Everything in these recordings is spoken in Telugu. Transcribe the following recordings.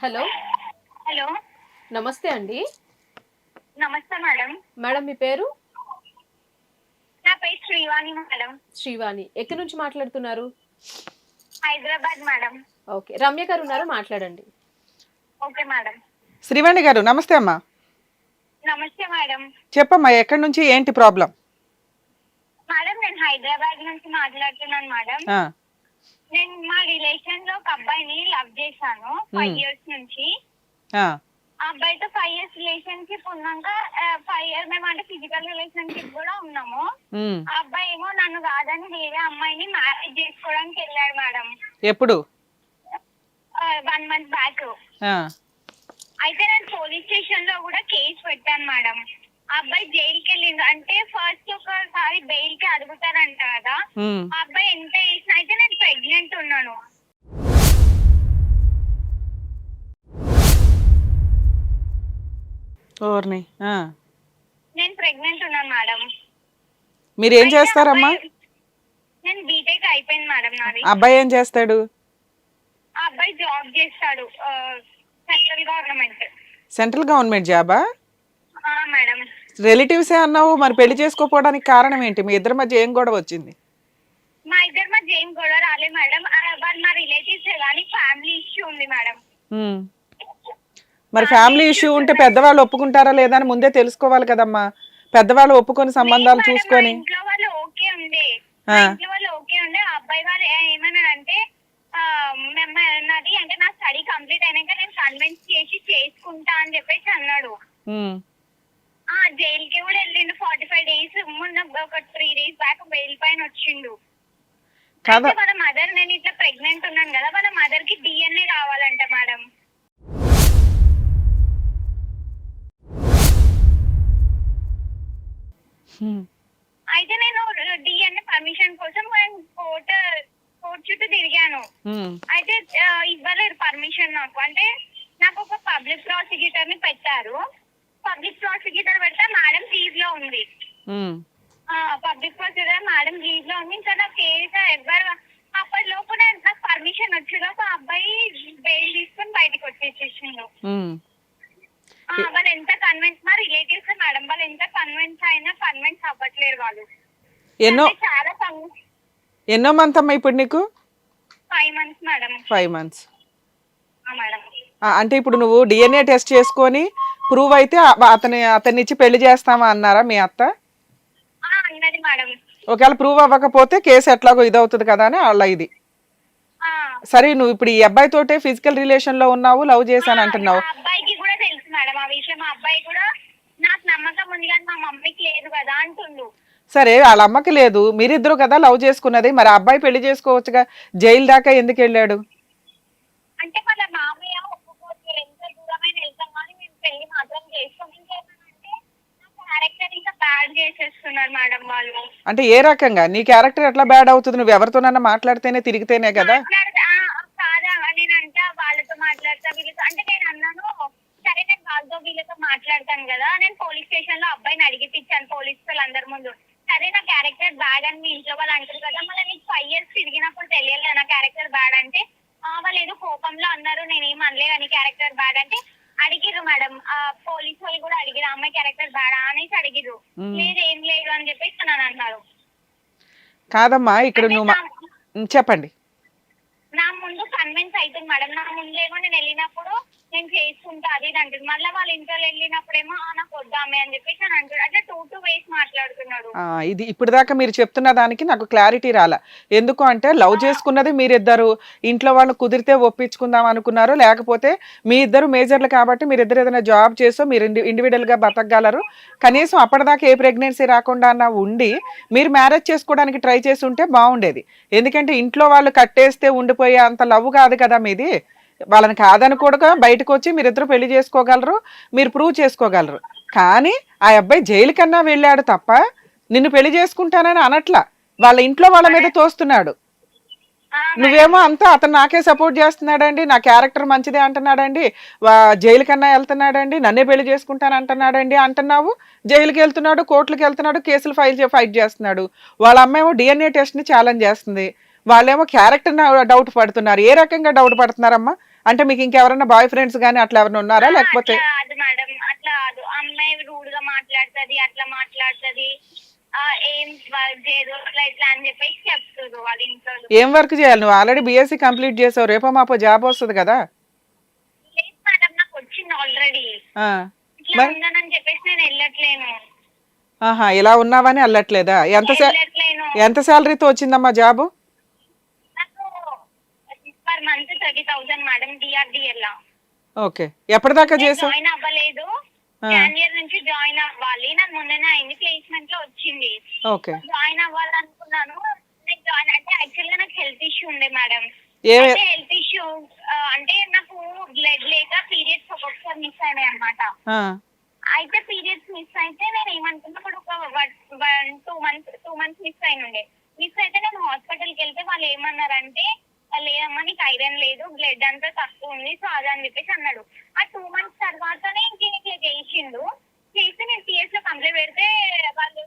హలో. హలో. నమస్తే అండి. నమస్తే మేడం. మేడం మీ పేరు? నా పేరు శ్రీవాణి మేడం. శ్రీవాణి. ఎక్కడి నుంచి మాట్లాడుతున్నారు? హైదరాబాద్ మేడం. ఓకే. రమ్య గారు ఉన్నారు, మాట్లాడండి. Okay madam. శ్రీవాణి గారు నమస్తే అమ్మా. నమస్తే మేడం. చెప్పమ్మా, ఎక్కడి నుంచి ఏంటి ప్రాబ్లం? మేడం నేను హైదరాబాద్ నుంచి మాట్లాడుతున్నాను మేడం. నేను మా రిలేషన్ లో ఒక అబ్బాయిని లవ్ చేశాను 5 years నుంచి. ఆ అబ్బాయితో 5 years రిలేషన్షిప్ ఉన్నాక 5 years మేము అంటే ఫిజికల్ రిలేషన్షిప్ కూడా ఉన్నాము. ఆ అబ్బాయి ఏమో నన్ను కాదని వేరే అమ్మాయిని మ్యారేజ్ చేసుకోవడానికి వెళ్ళాడు మేడం. ఎప్పుడు? 1 month బ్యాక్. అయితే నేను పోలీస్ స్టేషన్ లో కూడా కేసు పెట్టాను మేడం. ఆ అబ్బాయి జైలుకి వెళ్ళింది. అంటే ఫస్ట్ ఒకసారి బెయిల్ కి అడుగుతారంట కదా, ఆ అబ్బాయి ఎంత చేసిన. అయితే నేను ప్రెగ్నెంట్ ఉన్నాను. నేను ప్రెగ్నెంట్ ఉన్నాను మేడం. మీరు ఏం చేస్తారమ్మా? నేను బీటెక్ అయిపోయింది మేడం నాది. అబ్బాయి ఏం చేస్తాడు? ఆ అబ్బాయి జాబ్ చేస్తాడు, సెంట్రల్ గవర్నమెంట్. సెంట్రల్ గవర్నమెంట్ జాబా? మేడం. రిలేటివ్సే అన్నావు, మరి పెళ్లి చేసుకోపోవడానికి కారణం ఏంటి? మీ ఇద్దరి మధ్య ఏం గొడవ వచ్చింది? మా ఇద్దరి మధ్య ఏం గొడవ రాలే మేడం. వాళ్ళు మా రిలేటివ్స్ కానీ ఫ్యామిలీ ఇష్యూ ఉంది మేడం. మరి ఫ్యామిలీ ఇష్యూ ఉంటే పెద్దవాళ్ళు ఒప్పుకుంటారా లేదా అని ముందే తెలుసుకోవాలి కదమ్మా. పెద్దవాళ్ళు ఒప్పుకొని సంబంధాలు చూసుకొని. ఇంట్లో వాళ్ళు ఓకే ఉండే, ఇంట్లో వాళ్ళు ఓకే ఉండే. ఆ అబ్బాయి వాళ్ళు ఏమన్నాడంటే నాది అంటే నా స్టడీ కంప్లీట్ అయినాక నేను కన్విన్స్ చేసి చేసుకుంటా అని చెప్పేసి అన్నాడు. జైలుకి కూడా వెళ్ళిండు 45 days. మొన్న ఒక 3 days బ్యాక్ బెయిల్ పైన వచ్చిండు. వాళ్ళ మదర్, నేను ఇట్లా ప్రెగ్నెంట్ ఉన్నాను కదా, వాళ్ళ మదర్ కి DNA కావాలంట మేడం. అయితే నేను DNA పర్మిషన్ కోసం కోర్ట్ చుట్టూ తిరిగాను. అయితే ఇవ్వలేదు పర్మిషన్ నాకు. అంటే నాకు ఒక పబ్లిక్ ప్రాసిక్యూటర్ ని పెట్టారు. పబ్లిక్ ప్రాసిక్యూటర్ పెడితే మేడం లీవ్ లో ఉంది. పబ్లిక్ ప్రాసిక్యూటర్ మేడం లీవ్ లో ఉంది. ఇంకా నా కేసు ఎవరు అప్పటిలోపు నాకు పర్మిషన్ వచ్చేలోపు ఆ అబ్బాయి బెయిల్ తీసుకుని బయటకు వచ్చేసేసిండు. వాళ్ళు ఎంత కన్విన్స్, మా రిలేటివ్స్ మేడం, వాళ్ళు ఎంత కన్విన్స్ అయినా కన్విన్స్ అవ్వట్లేరు వాళ్ళు. చాలా ఎన్నో మంత్ అమ్మా ఇప్పుడు నీకు? 5 months మేడం. 5 months. మేడం. అంటే ఇప్పుడు నువ్వు DNA టెస్ట్ చేసుకొని ప్రూవ్ అయితే అతన్ని ఇచ్చి పెళ్లి చేస్తామా అన్నారా మీ అత్త? అన్నది మేడం. ఒకవేళ ప్రూవ్ అవ్వకపోతే కేసు ఎట్లాగో ఇదవుతుంది కదా అని వాళ్ళ ఇది. సరే, నువ్వు ఇప్పుడు ఈ అబ్బాయి తోటే ఫిజికల్ రిలేషన్ లో ఉన్నావు, లవ్ చేశాను అంటున్నావు. అబ్బాయికి కూడా తెలుసు మేడం ఆ విషయం. ఆ అబ్బాయి కూడా నాకు నమ్మకం ఉంది కానీ మా మమ్మీకి లేదు కదా అంటుండు. సరే, వాళ్ళ అమ్మకి లేదు, మీరిద్దరు కదా లవ్ చేసుకున్నది. మరి అబ్బాయి పెళ్లి చేసుకోవచ్చుగా, జైలు దాకా ఎందుకు వెళ్ళాడు? అంటే వాళ్ళ మామయ్య ఒప్పుకోవచ్చు, ఎంత దూరమైన వెళ్తాం కానీ మేము పెళ్లి మాత్రం చేసుకోం. ఇంకేమంటే నా క్యారెక్టర్ ఇంకా బ్యాడ్ చేసేస్తున్నారు మేడం వాళ్ళు. అంటే ఏ రకంగా నీ క్యారెక్టర్ ఎట్లా బ్యాడ్ అవుతుంది? నువ్వు ఎవరితోనన్నా మాట్లాడితేనే తిరిగితేనే కదా. కాదా, నేనంటే వాళ్ళతో మాట్లాడతా, వీళ్ళతో అంటే నేను అన్నాను సరే నేను వాళ్ళతో వీళ్ళతో మాట్లాడతాను కదా. నేను పోలీస్ స్టేషన్ లో అబ్బాయిని అడిగిపించాను పోలీస్ వాళ్ళందరి ముందు. సరే నా క్యారెక్టర్ బ్యాడ్ అని మీ ఇంట్లో వాళ్ళు అంటారు కదా, మళ్ళీ నీకు 5 years తిరిగినప్పుడు తెలియలేదు నా క్యారెక్టర్ బ్యాడ్ అంటే. వాళ్ళు ఏదో కోపంలో అన్నారు, నేనేం అనలేదు అని క్యారెక్టర్ బ్యాడ్ అంటే. అడిగిరు మేడం, పోలీసు వాళ్ళు కూడా అడిగిరు అమ్మాయి క్యారెక్టర్ బ్యాడా అనేసి అడిగిరు. లేదు ఏం లేదు అని చెప్పేసి నన్ను అన్నారు. కాదమ్మా, ఇక్కడ నువ్వు చెప్పండి. నా ముందు కన్విన్స్ అవుతుంది మేడం. నా ముందేమో నేను వెళ్ళినప్పుడు నేను చేసుకుంటా అది ఇది అంటుంది. మళ్ళీ వాళ్ళ ఇంట్లో వెళ్ళినప్పుడేమో నాకు వద్దామే అని చెప్పేసి అని అంటాడు. అట్లా 2 ways మాట్లాడుతున్నాడు. ఇది ఇప్పుడు దాకా మీరు చెప్తున్న దానికి నాకు క్లారిటీ రాలా. ఎందుకు అంటే లవ్ చేసుకున్నది మీరిద్దరు, ఇంట్లో వాళ్ళు కుదిరితే ఒప్పించుకుందాం అనుకున్నారు, లేకపోతే మీ ఇద్దరు మేజర్లు కాబట్టి మీరిద్దరు ఏదైనా జాబ్ చేసో మీరు ఇండివిడువల్ గా బతకగలరు, కనీసం అప్పటిదాకా ఏ ప్రెగ్నెన్సీ రాకుండా అన్న ఉండి మీరు మ్యారేజ్ చేసుకోవడానికి ట్రై చేసి ఉంటే బాగుండేది. ఎందుకంటే ఇంట్లో వాళ్ళు కట్టేస్తే ఉండిపోయే అంత లవ్ కాదు కదా మీది. వాళ్ళని కాదనుకోడుగా బయటకు వచ్చి మీరిద్దరు పెళ్లి చేసుకోగలరు, మీరు ప్రూవ్ చేసుకోగలరు. కానీ ఆ అబ్బాయి జైలు కన్నా వెళ్ళాడు తప్ప నిన్ను పెళ్లి చేసుకుంటానని అనట్లా. వాళ్ళ ఇంట్లో వాళ్ళ మీద తోస్తున్నాడు. నువ్వేమో అంతా అతను నాకే సపోర్ట్ చేస్తున్నాడండి, నా క్యారెక్టర్ మంచిదే అంటున్నాడండి, జైలు కన్నా వెళ్తున్నాడండి, నన్నే పెళ్లి చేసుకుంటాను అంటున్నాడండి అంటున్నావు. జైలుకి వెళ్తున్నాడు, కోర్టులకు వెళ్తున్నాడు, కేసులు ఫైట్ చేస్తున్నాడు. వాళ్ళ అమ్మేమో DNA టెస్ట్ ని ఛాలెంజ్ చేస్తుంది. వాళ్ళేమో క్యారెక్టర్ డౌట్ పడుతున్నారు. ఏ రకంగా డౌట్ పడుతున్నారమ్మా? అంటే మీకు ఇంకెవరన్నా బాయ్ ఫ్రెండ్స్ గానీ అట్లా ఎవరైనా ఉన్నారా లేకపోతే? అట్లా కాదు మేడం, అట్లా కాదు. అమ్మాయి రూడ్ గా మాట్లాడుతుంది, అట్లా మాట్లాడుతుంది, ఏం వర్క్ చేయదు అట్లా ఇట్లా అని చెప్పేసి చెప్తారు వాళ్ళ ఇంట్లో. ఏం వర్క్ చేయాలి? నువ్వు ఆల్రెడీ బీఎస్సీ కంప్లీట్ చేసావు, రేపో మాపో జాబ్ వస్తుంది కదా. లేదు మేడం, నాకు వచ్చింది ఆల్రెడీ. ఆ, ఇట్లా మరి ఉందని చెప్పేసి నేను వెళ్ళట్లేను. ఆహా, ఇలా ఉన్నావని వెళ్ళట్లేదా? వెళ్ళట్లేను. ఎంత శాలరీతో వచ్చిందమ్మా జాబు? నాకు పర్ మంత్ 30,000 మేడం, డిఆర్డిఎల్ లా. ఓకే, ఎప్పటిదాకా నేను చేసావు? జాయిన్ అవ్వలేదు, జనవరి నుంచి జాయిన్ అవ్వాలి. నాకు మొన్ననే అయింది, ప్లేస్మెంట్ లో వచ్చింది. ఓకే, జాయిన్ అవ్వాలనుకున్నాను. నేను జాయిన్ అంటే యాక్చువల్ గా నాకు హెల్త్ ఇష్యూ ఉండే మేడం. ఏ అయితే హెల్త్ ఇష్యూ అంటే నాకు బ్లడ్ లేక పీరియడ్స్ ఒక్కొక్కసారి మిస్ అయినాయి అనమాట. ఆ, అయితే పీరియడ్స్ మిస్ అయితే నేను ఏమనుకున్నా, ఇప్పుడు ఒక 2 మంత్స్ మిస్ అయినుండే. మిస్ అయితే నేను హాస్పిటల్కి వెళ్తే వాళ్ళు ఏమన్నారంటే, లేదమ్మా నీకు ఐరన్ లేదు, బ్లడ్ అంతా తక్కువ ఉంది, సో అదే అని చెప్పేసి అన్నాడు. ఆ 2 మంత్స్ తర్వాతనే ఇట్లా చేసిండు. చేస్తే నేను పిఎస్ లో కంప్లైంట్ పెడితే వాళ్ళు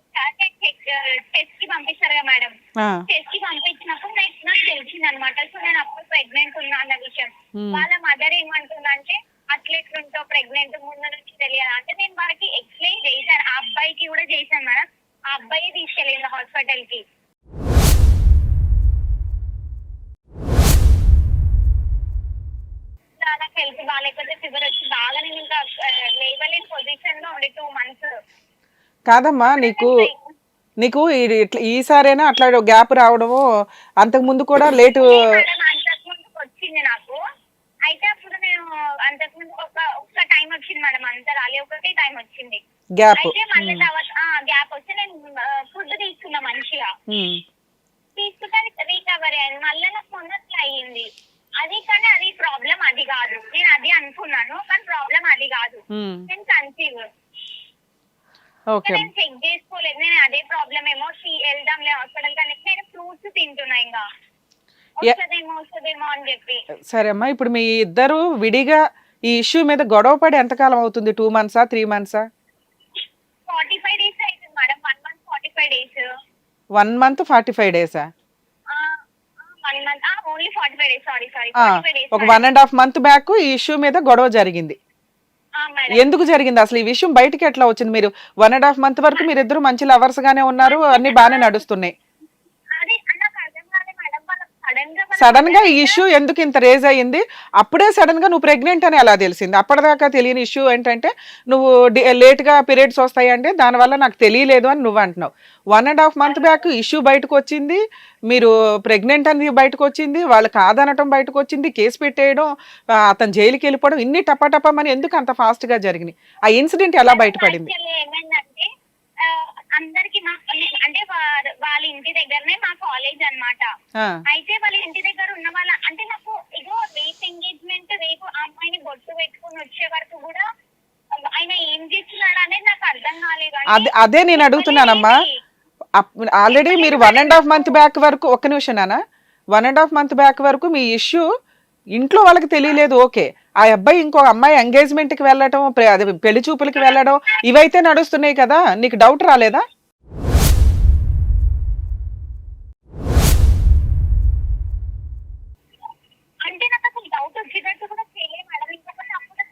టెస్ట్ కి పంపిస్తారు కదా మేడం. ఆ, టెస్ట్ కి పంపించినప్పుడు నాకు తెలిసింది అనమాట. సో నేను అప్పుడు ప్రెగ్నెంట్ ఉన్నా అన్న విషయం. ఉమ్. వాళ్ళ మదర్ ఏమంటుందంటే, అట్లెట్లుంటావు ప్రెగ్నెంట్, ముందు నుంచి తెలియదు అంటే. నేను వాళ్ళకి ఎక్స్ప్లెయిన్ చేశాను, ఆ అబ్బాయికి కూడా చేశాను మేడం. ఆ అబ్బాయి తీసుకెళ్ళింది హాస్పిటల్ కి. నాకు హెల్త్ బాగాలేకపోతే ఫీవర్ వచ్చి బాగా నేను ఇంకా లేవలేని పొజిషన్ లో ఉండే 2 మంత్స్. కాదమ్మా, నీకు ఇట్లా ఈసారైనా అట్లా గ్యాప్ రావడము, అంతకు ముందు కూడా లేటు? అంతకు ముందుకు వచ్చింది నాకు. అయితే అప్పుడు నేను అంతకు ముందు ఒక్క టైం వచ్చింది మేడం, అంత రాలే, ఒకటే టైం వచ్చింది గ్యాప్. అయితే మళ్ళీ తర్వాత గ్యాప్ వస్తే నేను ఫుడ్ తీసుకున్నా మంచిగా. తీసుకుంటే రికవరీ అయింది. మళ్ళీ నాకు మొన్నట్లు అయ్యింది అది. కానీ అది ప్రాబ్లం అది కాదు, నేను అది అనుకున్నాను, కానీ ప్రాబ్లం అది కాదు. నేను కన్సీవ్. ఓకే, నేను చెక్ చేసుకోలేదు, నేను అదే ప్రాబ్లం ఏమో వెళ్దాంలే హాస్పిటల్ కానీ నేను ఫ్రూట్స్ తింటున్నా, ఇంకా వస్తుందేమో అని చెప్పి. సరే అమ్మా, ఇప్పుడు మీ ఇద్దరు విడిగా ఈ ఇష్యూ మీద గొడవ పడి ఎంతకాలం అవుతుంది? 2 మంత్సా 3 మంత్సా? 45 days అవుతుంది మేడం. 1 month 45 days. 1 month 45 డేసా? 1 month only 45 days. Sorry 45 days. ఒక 1.5 month బ్యాక్ ఈ ఇష్యూ మీద గొడవ జరిగింది. ఎందుకు జరిగింది అసలు? ఈ విషయం బయటికి ఎట్లా వచ్చింది? మీరు 1.5 month వరకు మీరిద్దరు మంచి లవర్స్ గానే ఉన్నారు, అన్ని బాగానే నడుస్తున్నాయి. సడన్ గా ఈ ఇష్యూ ఎందుకు ఇంత రేజ్ అయ్యింది? అప్పుడే సడన్ గా నువ్వు ప్రెగ్నెంట్ అని ఎలా తెలిసింది? అప్పటిదాకా తెలియని ఇష్యూ ఏంటంటే, నువ్వు లేట్ గా పీరియడ్స్ వస్తాయంటే దానివల్ల నాకు తెలియలేదు అని నువ్వు అంటున్నావు. 1.5 month బ్యాక్ ఇష్యూ బయటకు వచ్చింది, మీరు ప్రెగ్నెంట్ అని బయటకు వచ్చింది, వాళ్ళు కాదనటం బయటకు వచ్చింది, కేసు పెట్టేయడం, అతను జైలుకి వెళ్ళిపోవడం, ఇన్ని టపాటపమని ఎందుకు అంత ఫాస్ట్ గా జరిగినాయి? ఆ ఇన్సిడెంట్ ఎలా బయటపడింది? ఏమైందంటే అందరికి అంటే వాళ్ళ ఇంటి దగ్గరనే మా కాలేజ్ అన్నమాట. అయితే వాళ్ళ ఇంటి దగ్గర ఉన్న వాళ్ళ అంటే నాకు ఇగో రేపు ఎంగేజ్మెంట్, రేపు ఆ అమ్మాయిని బొట్టు పెట్టుకుని వచ్చే వరకు కూడా ఆయన ఏం చేస్తున్నాడు అనేది నాకు అర్థం కాలేదు. అదే నేను అడుగుతున్నానమ్మా. ఆల్రెడీ మీరు 1.5 month బ్యాక్ వరకు, ఒక్క నిమిషం నాన్న, 1.5 month బ్యాక్ వరకు మీ ఇష్యూ ఇంట్లో వాళ్ళకి తెలియలేదు. ఓకే, ఆ అబ్బాయి ఇంకో అమ్మాయి ఎంగేజ్మెంట్ కి వెళ్ళడం, అదే పెళ్లి చూపులకి వెళ్ళడం, ఇవైతే నడుస్తున్నాయి కదా, నీకు డౌట్ రాలేదా? అంటే నాకు అసలు డౌట్ వచ్చేటట్టు కూడా చేయలేదు మేడం. ఇంకొకటి అప్పుడు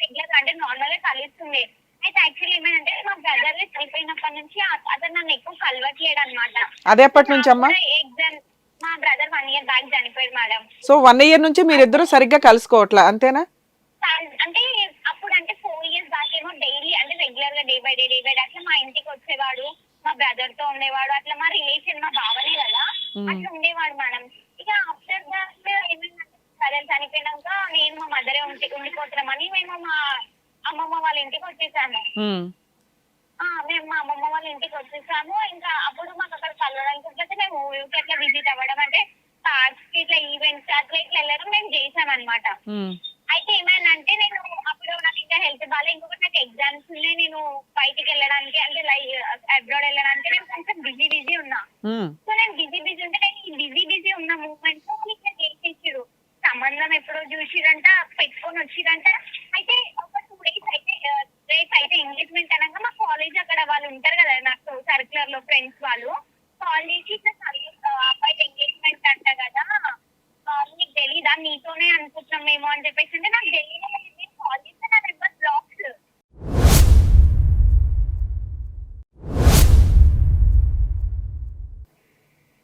రెగ్యులర్ అంటే నార్మల్ గా కలుస్తుంది. అయితే యాక్చువల్లీ ఏమైందంటే మా బ్రదర్ చనిపోయినప్పటి నుంచి అతను నన్ను ఎక్కువ కలవట్లేడు అనమాట. అదే ఎప్పటి నుంచి అమ్మా? ఎగ్జామ్ మా బ్రదర్ 1 year బ్యాక్ చనిపోయాడు మేడం. సో 1 year నుంచి మీరిద్దరు సరిగ్గా కలుసుకోవట్లా, అంతేనా? అంటే అప్పుడు అంటే 4 years బ్యాక్ ఏమో డైలీ అంటే రెగ్యులర్ గా డే బై డే అట్లా మా ఇంటికి వచ్చేవాడు, మా బ్రదర్ తో ఉండేవాడు, అట్లా మా రిలేషన్ మా బావనే కదా, అట్లా ఉండేవాడు మేడం. ఇక ఆఫ్టర్ దాట్ ఏమైందంటే బ్రదర్ చనిపోయినాక నేను మా మదరే ఉండిపోతున్నామని మేము మా అమ్మమ్మ వాళ్ళ ఇంటికి వచ్చేసాము. మేము మా అమ్మమ్మ వాళ్ళ ఇంటికి వచ్చేసాము. ఇంకా అప్పుడు మాకు అక్కడ కలవడానికి మేము ఊరికి అట్లా విజిట్ అవ్వడం, అంటే పార్క్స్ కి ఇట్లా ఈవెంట్స్ అట్లా ఇట్లా వెళ్ళడం మేము చేసామన్నమాట. అయితే ఏమైందంటే నేను అప్పుడు నాకు ఇంకా హెల్త్ బాగా, ఇంకొకటి నాకు ఎగ్జామ్స్ ఉన్నాయి, నేను బయటికి వెళ్ళడానికి అంటే అబ్రాడ్ వెళ్ళడానికి నేను కొంచెం బిజీ ఉన్నా. సో నేను బిజీ ఉంటే నేను ఈ బిజీ ఉన్న మూమెంట్ లో ఇట్లా చేసేసారు. సంబంధం ఎప్పుడో చూసిరంట, పెట్టుకొని వచ్చిరంట. అయితే ఒక 2 days అయితే రేపు అయితే ఎంగేజ్మెంట్ అనగా మా కాలేజ్ అక్కడ వాళ్ళు ఉంటారు కదా నాకు సర్క్యులర్ లో ఫ్రెండ్స్, వాళ్ళు కాల్ చేసి ఇట్లా అబ్బాయి ఎంగేజ్మెంట్ అంట కదా, నీకు తెలీదా, నీతోనే అనుకుంటున్నా చేసినాం మేము అని చెప్పేసి అంటే నాకు ఢిల్లీలో కాల్ చేస్తే నా నెంబర్ బ్లాక్స్.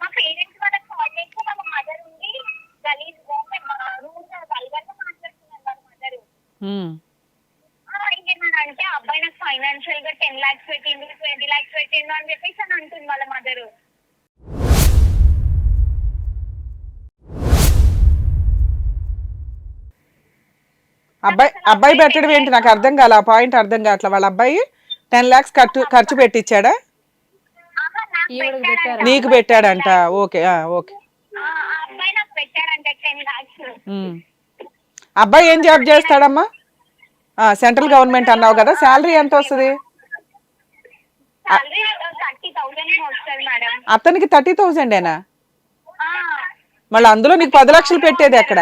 మా పేరెంట్స్ వాళ్ళకి కాల్ చేస్తే వాళ్ళ మదర్ ఉండి గలీజ్ రూమ్ వల్గర్గా మాట్లాడుతున్నారు వాళ్ళ మదర్. ఇంకేమనంటే అబ్బాయి నాకు ఫైనాన్షియల్ గా 10 lakhs పెట్టిండు 20 lakhs పెట్టిండు అని చెప్పేసి అని అంటుంది వాళ్ళ మదర్. అబ్బాయి పెట్టడం ఏంటి నాకు అర్థం కాల, ఆ పాయింట్ అర్థం కావట్లా. వాళ్ళ అబ్బాయి 10 lakhs ఖర్చు పెట్టించాడా? ఈవిడకి పెట్టారా? నీకు పెట్టాడంట. Okay okay. అబ్బాయి నాకు పెట్టాడంట 10 lakhs. అబ్బాయి ఏం జాబ్ చేస్తాడమ్మా? సెంట్రల్ గవర్నమెంట్ అన్నావు కదా, శాలరీ ఎంత వస్తుంది? సాలరీ 30,000 వస్తుంది మేడం. అతనికి 30,000ఏనా? మళ్ళీ అందులో నీకు 10 లక్షలు పెట్టేది ఎక్కడ?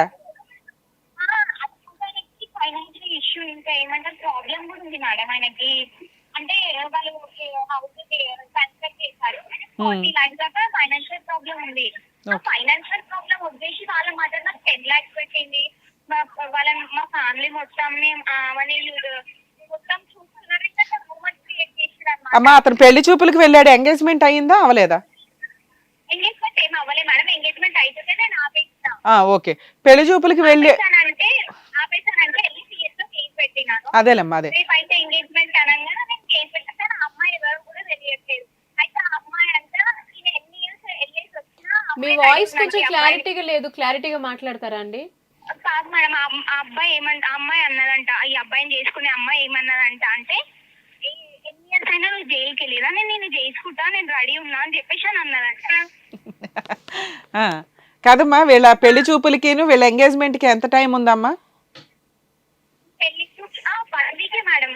ఫైనాన్షియల్ ఇష్యూ ఇంకా ఏమంటారు ప్రాబ్లం కూడా ఉంది మేడం ఆయనకి. అంటే వాళ్ళు హౌస్ ట్రాన్స్ఫర్ చేశారు 40 lakhs దాకా ఫైనాన్షియల్ ప్రాబ్లం ఉంది. ఆ ఫైనాన్షియల్ ప్రాబ్లం వదిలేసి వాళ్ళ మదర్ నాకు 10 lakhs పెట్టింది. మా ఫ్యామిలీ మొత్తం మొత్తం చూస్తున్నారు. ఇంకా రూమర్ క్రియేట్ చేసారు అన్నమాట. అమ్మా అతను పెళ్లి చూపులకు వెళ్ళాడు, ఎంగేజ్మెంట్ అయ్యిందా అవలేదా? ఎంగేజ్మెంట్ ఏం అవ్వలే మేడం. ఎంగేజ్మెంట్ అయితే నేను ఆపేస్తా. ఓకే. పెళ్లి చూపులకి వెళ్ళి ఆపేసానంటే వెళ్ళి CS లో కేసు పెట్టినాను. అదేలేమ్మా అదే. రేపైతే ఎంగేజ్మెంట్ అనగానే నేను కేసు పెట్టాను. ఆ అమ్మాయి ఎవరు కూడా తెలియట్లేదు. అయితే ఆ అమ్మాయి అంతా నేను ఎన్ని ఇయర్స్ వెళ్ళేసి వచ్చినా మీ వాయిస్ కొంచెం క్లారిటీగా లేదు, క్లారిటీగా మాట్లాడతారా అండి? కాదు మేడం. ఆ అబ్బాయి ఆ అమ్మాయి అన్నదంట, ఈ అబ్బాయిని చేసుకునే అమ్మాయి ఏమన్నదంట అంటే ఎన్ని ఇయర్స్ అయినా నువ్వు జైలుకి వెళ్ళేదా, నేను చేసుకుంటా, నేను రెడీ ఉన్నా అని చెప్పేసి అని అన్నదంట. కాదమ్మా వీళ్ళ పెళ్లి చూపులకి వీళ్ళ ఎంగేజ్మెంట్ కి ఎంత టైం ఉందమ్మా? పెళ్లి 1 week మేడం.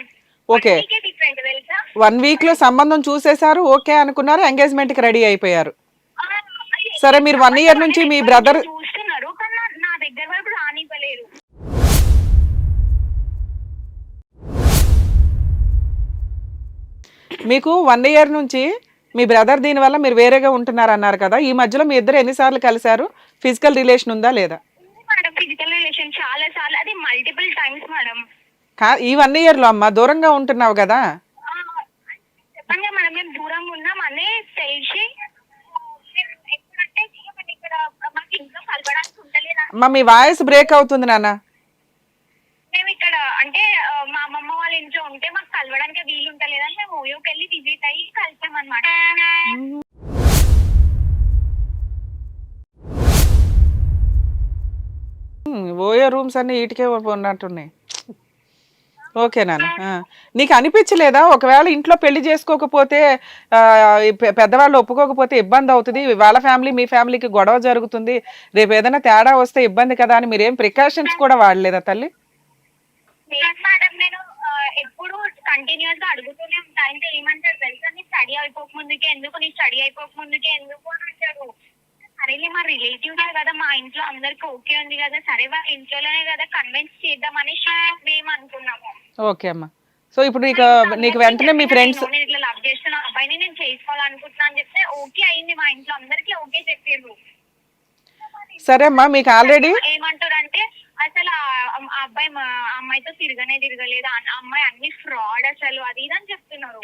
ఓకే. డిఫరెంట్ తెలుసా? 1 week లో సంబంధం చూసేశారు, ఓకే అనుకున్నారు, ఎంగేజ్మెంట్ కి రెడీ అయిపోయారు. సరే మీరు 1 year నుంచి మీ బ్రదర్ చూస్తున్నారు కానీ నా దగ్గర వరకు రానివ్వలేరు. మీకు 1 year నుంచి మీ బ్రదర్ దీని వల్ల మీరు వేరేగా ఉంటున్నారు అన్నారు కదా, ఈ మధ్యలో మీ ఇద్దరు ఎన్నిసార్లు కలిశారు? ఫిజికల్ రిలేషన్ ఉందా లేదా? మేడం ఫిజికల్ రిలేషన్ చాలా సార్లు, అది మల్టిపుల్ టైమ్స్ మేడం. ఈ 1 year లో అమ్మా దూరంగా ఉంటున్నావు కదా? చెప్పండి మేడం, మేము దూరంగా ఉన్నాం అనే తెలిసి ఎప్పుడంటే ఇక్కడ మాకు ఇంట్లో కలవడానికి ఉండలేదా? అమ్మా మీ వాయిస్ బ్రేక్ అవుతుంది నాన్న. మేము ఇక్కడ అంటే మా అమ్మమ్మ వాళ్ళ ఇంట్లో ఉంటే మాకు కలవడానికి వీలు ఉంటలేదని మేము ఓయోకి వెళ్ళి విజిట్ అయ్యి కలిసాం అనమాట. ఓయో రూమ్స్ అన్ని ఇటుకే ఉన్నట్టున్నాయి. ఓకే నాన్న. నీకు అనిపించలేదా ఒకవేళ ఇంట్లో పెళ్లి చేసుకోకపోతే పెద్దవాళ్ళు ఒప్పుకోకపోతే ఇబ్బంది అవుతుంది, వాళ్ళ ఫ్యామిలీ మీ ఫ్యామిలీకి గొడవ జరుగుతుంది, రేపు ఏదైనా తేడా వస్తే ఇబ్బంది కదా అని మీరేం ప్రికాషన్స్ కూడా వాడలేదా తల్లి? మేడం నేను ఎప్పుడు కంటిన్యూస్ గా అడుగుతూనే ఉంటా. అంటే ఏమంటారు తెలుసా, నీ స్టడీ అయిపోక ముందుకే ఎందుకు అని అంటారు. సరేలే మా రిలేటివ్స్ కదా, మా ఇంట్లో అందరికి ఓకే ఉంది కదా, సరే వాళ్ళ ఇంట్లోనే కదా కన్విన్స్ చేద్దాం అనేసి మేము అనుకున్నాము. ఓకే అమ్మా. సో ఇప్పుడు నీకు వెంటనే మీ ఫ్రెండ్స్ నేను ఇట్లా లవ్ చేస్తున్న అబ్బాయిని నేను చేసుకోవాలనుకుంటున్నా అని చెప్తే ఓకే అయింది. మా ఇంట్లో అందరికి ఓకే చెప్పారు. సరే అమ్మా మీకు ఆల్రెడీ ఏమంటారు అంటే అసలు ఆ అమ్మాయితో తిరగలేదు, అమ్మాయి అన్ని ఫ్రాడ్ అసలు అది ఇది అని చెప్తున్నారు.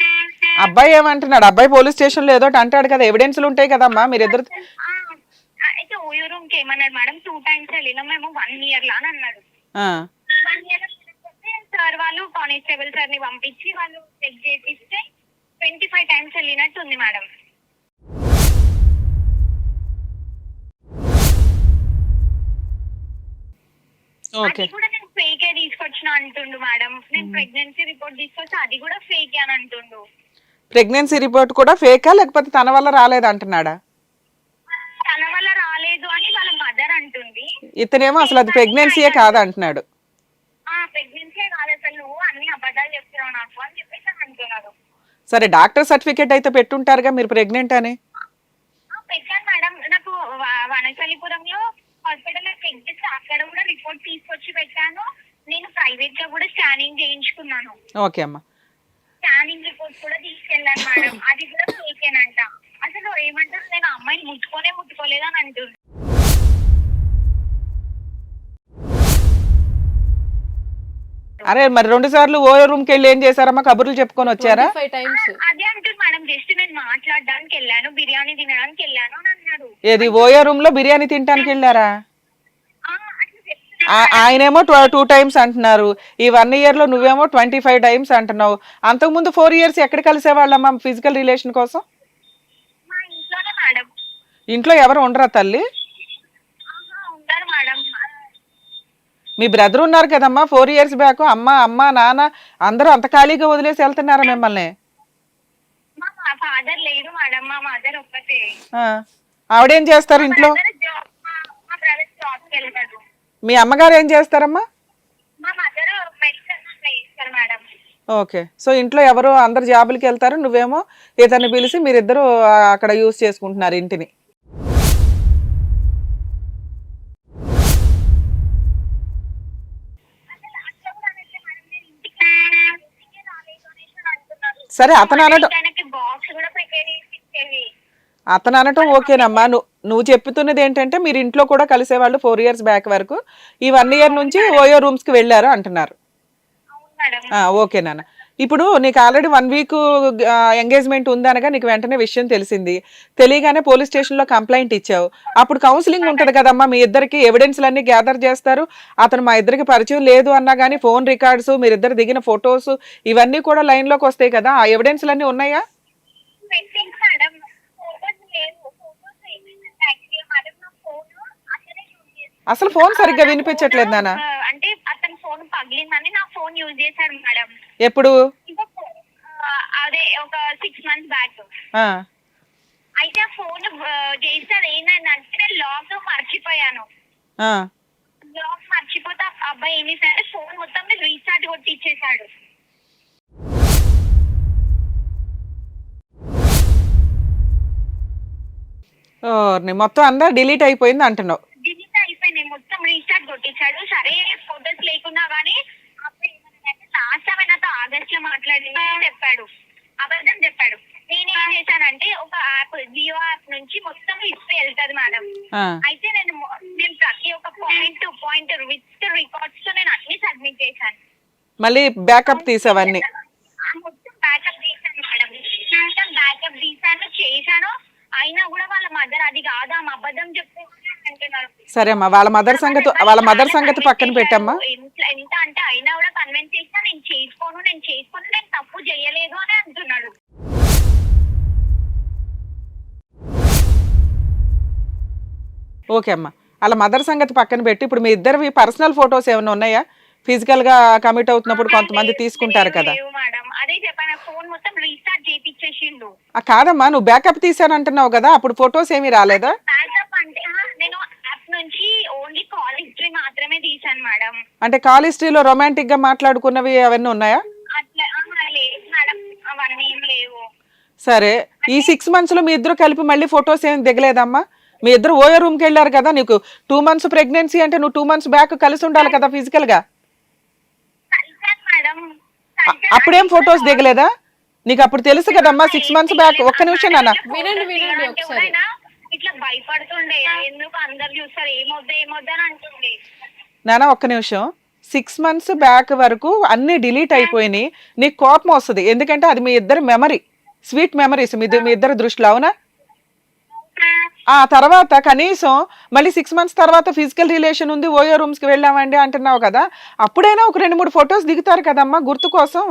అబ్బాయి ఏమంటున్నాడు? అబ్బాయి పోలీస్ స్టేషన్ లో ఏదో అంటాడు కదా, ఎవిడెన్స్లు ఉంటాయి కదమ్మా మీరిద్దరు. అయితే ఓయో రూమ్ కి ఏమన్నాడు మేడం, 2 times వెళ్ళినాం మేము 1 year లా అని అన్నాడు. 1 year సార్ వాళ్ళు కానిస్టేబుల్ సార్ ని పంపించి వాళ్ళు చెక్ చేపిస్తే 25 times వెళ్ళినట్టు ఉంది మేడం. అది కూడా నేను ఫేక్ తీసుకొచ్చిన అంటుండు మేడం. నేను ప్రెగ్నెన్సీ రిపోర్ట్ తీసుకొచ్చి అది కూడా ఫేక్ అని అంటుండు. ప్రెగ్నెన్సీ రిపోర్ట్ కూడా ఫేకా లేకపోతే తన వల్ల రాలేదు అంటున్నాడా? తన వల్ల రాలేదు అని వాళ్ళ మదర్ అంటుంది. ఇతనేమో అసలు అది ప్రెగ్నెన్సీయే కాదు అంటున్నాడు. ప్రెగ్నెన్సీ కాదు అసలు, నువ్వు అన్ని అబద్ధాలు చెప్తున్నావు నాకు అని చెప్పేసి అంటున్నాడు. సరే డాక్టర్ సర్టిఫికేట్ అయితే పెట్టుంటారుగా మీరు ప్రెగ్నెంట్ అని? పెట్టాను మేడం. నాకు వనసలిపురంలో హాస్పిటల్ చెక్ చేసి అక్కడ కూడా రిపోర్ట్ తీసుకొచ్చి పెట్టాను. నేను ప్రైవేట్ గా కూడా స్కానింగ్ చేయించుకున్నాను. ఓకే అమ్మా. స్కానింగ్ రిపోర్ట్ కూడా తీసుకెళ్ళాను మేడం. అది కూడా ఫేకేనంట. అసలు ఏమంటారు, నేను అమ్మాయిని ముట్టుకోలేదు అని అంటుంది. అరే మరి 2 సార్లు ఓ రూమ్ కి వెళ్ళి ఏం చేశారమ్మా? కబుర్లు చెప్పుకొని వచ్చారా? 25 టైమ్స్. అదే అంటుంది మేడం, జస్ట్ నేను మాట్లాడడానికి వెళ్ళాను, బిర్యానీ తినడానికి వెళ్ళాను అని అన్నాడు. ఏది ఓయో రూమ్ లో బిర్యానీ తినడానికి వెళ్ళారా? అట్లా చెప్తున్నాడు. ఆయనేమో 2 టైమ్స్ అంటున్నారు, ఈ 1 year లో నువ్వేమో 25 టైమ్స్ అంటున్నావు. అంతకుముందు 4 years ఎక్కడ కలిసేవాళ్ళమ్మా ఫిజికల్ రిలేషన్ కోసం? మా ఇంట్లోనే మేడం. ఇంట్లో ఎవరు ఉండరా తల్లి? ఉంటారు మేడం. మీ బ్రదర్ ఉన్నారు కదమ్మా 4 years బ్యాక్, అమ్మ నాన్న అందరూ అంత ఖాళీగా వదిలేసి వెళ్తున్నారా మిమ్మల్ని? మా ఫాదర్ లేడు మేడం, మా మదర్ ఒక్కతే. ఆవిడేం చేస్తారు ఇంట్లో? మా బ్రదర్ జాబ్ కి వెళ్తాడు. మీ అమ్మగారు ఏం చేస్తారమ్మా? మా మదర్ మెడికల్ చేస్తారు మేడం. ఓకే, సో ఇంట్లో ఎవరు అందరు జాబులకి వెళ్తారు, నువ్వేమో ఇతన్ని పిలిచి మీరిద్దరు అక్కడ యూజ్ చేసుకుంటున్నారు ఇంటిని. సరే అతను అనటం బాక్స్ కూడా ప్రిపేర్ చేసి ఇచ్చేది. అతను అనటం ఓకేనమ్మా. నువ్వు చెప్తున్నది ఏంటంటే మీరు ఇంట్లో కూడా కలిసేవాళ్ళు 4 years బ్యాక్ వరకు, ఈ 1 year నుంచి ఓయో రూమ్స్ కి వెళ్ళారు అంటున్నారు. అవును మేడం. ఓకే నాన్న. ఇప్పుడు నీకు ఆల్రెడీ 1 week ఎంగేజ్మెంట్ ఉందనగా నీకు వెంటనే విషయం తెలిసింది, తెలియగానే పోలీస్ స్టేషన్ లో కంప్లైంట్ ఇచ్చావు. అప్పుడు కౌన్సిలింగ్ ఉంటది కదమ్మా, మీ ఇద్దరికి ఎవిడెన్స్లన్నీ గ్యాదర్ చేస్తారు. అతను మా ఇద్దరికి పరిచయం లేదు అన్నా కానీ ఫోన్ రికార్డ్స్, మీరిద్దరు దిగిన ఫొటోస్ ఇవన్నీ కూడా లైన్ లోకి వస్తాయి కదా, ఆ ఎవిడెన్స్లన్నీ ఉన్నాయా? పెట్టింది మేడం. ఫోటోస్ లేవు. ఫోటోస్ ఏమైందంటే యాక్చువల్లీ మేడం నా ఫోన్ అతనే యూజ్ చేస్తాడు. అసలు ఫోన్ సరిగ్గా వినిపించట్లేదు నాన్న. అంటే అతని ఫోన్ పగిలిందని నా ఫోన్ యూజ్ చేశాడు మేడం. ఎప్పుడు? అదే ఒక 6 months బ్యాక్. ఆ, అయితే ఆ ఫోన్ చేసాడు ఏంటంటే నేను లాక్ మర్చిపోయాను. ఆ, లాక్ మర్చిపోతే ఆ అబ్బాయి ఏం చేశాడంటే ఫోన్ మొత్తం రీఛార్జ్ కొట్టి ఇచ్చేసాడు. మొత్తం అంతా డిలీట్ అయిపోయింది అంటున్నావు. డిలీట్ అయిపోయింది, మొత్తం రీఛార్జ్ కొట్టించాడు. సరే ఫోటోస్ లేకున్నా గానీ అబ్బాయి ఏమన్నాడంటే లాస్ట్ టైం నాతో ఆగస్ట్ లో మాట్లాడింది చెప్పాడు, అబద్ధం చెప్పాడు. నేనేం చేశానంటే ఒక యాప్, జియో యాప్ నుంచి మొత్తం హిస్టరీ వెళ్తాది మేడం. అయితే నేను ప్రతి ఒక్క పాయింట్ విత్ రికార్డ్స్ తో నేను అన్ని సబ్మిట్ చేశాను. మళ్ళీ బ్యాకప్ తీసావన్నీ? మొత్తం బ్యాకప్ తీసాను మేడం, మొత్తం బ్యాకప్ తీసాను చేశాను. అయినా కూడా వాళ్ళ మదర్ అది కాదా అబద్ధం చెప్తే అంటున్నారు. సరే అమ్మా, వాళ్ళ మదర్ సంగతి పక్కన పెట్టమ్మా. ఎంత అంటే అయినా కూడా కన్విన్స్ చేసినా నేను చేసుకోను నేను తప్పు చేయలేదు అని అంటున్నాడు. ఓకే అమ్మా, వాళ్ళ మదర్ సంగతి పక్కన పెట్టి ఇప్పుడు మీ ఇద్దరివి పర్సనల్ ఫొటోస్ ఏమైనా ఉన్నాయా? ఫిజికల్ గా కమిట్ అవుతున్నప్పుడు కొంతమంది తీసుకుంటారు కదా. మేడం అదే చెప్పాను, ఫోన్ మొత్తం రీస్టార్ట్ చేయించేసిండు. కాదమ్మా, నువ్వు బ్యాకప్ తీసానంటున్నావు కదా, అప్పుడు ఫొటోస్ ఏమీ రాలేదా? బ్యాకప్ అంటే నేను యాప్ నుంచి ఓన్లీ కాల్ హిస్టరీ మాత్రమే తీసాను మేడం. అంటే కాల్ హిస్టరీలో రొమాంటిక్ గా మాట్లాడుకున్నవి అవన్నీ ఉన్నాయా? అట్లా లేదు మేడం, అవన్నీ ఏం లేవు. సరే, ఈ 6 months లో మీ ఇద్దరు కలిపి మళ్ళీ ఫొటోస్ ఏమి దిగలేదమ్మా? మీ ఇద్దరు ఓయో రూమ్ కి వెళ్ళారు కదా, నీకు 2 months ప్రెగ్నెన్సీ అంటే నువ్వు 2 months బ్యాక్ కలిసి ఉండాలి కదా ఫిజికల్ గా. అప్పుడేం ఫొటోస్ దిగలేదా? నీకు అప్పుడు తెలుసు కదమ్మా 6 months బ్యాక్. ఒక్క నిమిషం నాన్న, వినండి ఒకసారి. ఇట్లా భయపడుతుండే, ఎందుకు అందరు చూస్తారు ఏమొద్దా అని అంటుండే. నాన్న ఒక్క నిమిషం. 6 months బ్యాక్ వరకు అన్ని డిలీట్ అయిపోయినాయి, నీకు కోపం వస్తుంది. ఎందుకంటే అది మీ ఇద్దరు మెమరీ, స్వీట్ మెమరీస్ మీ ఇద్దరు దృష్టిలో, అవునా? ఆ తర్వాత కనీసం మళ్ళీ 6 months తర్వాత ఫిజికల్ రిలేషన్ ఉంది ఓయో రూమ్స్ కి వెళ్ళామండి అంటున్నావు కదా, అప్పుడైనా ఒక 2-3 ఫొటోస్ దిగుతారు కదమ్మా గుర్తు కోసం.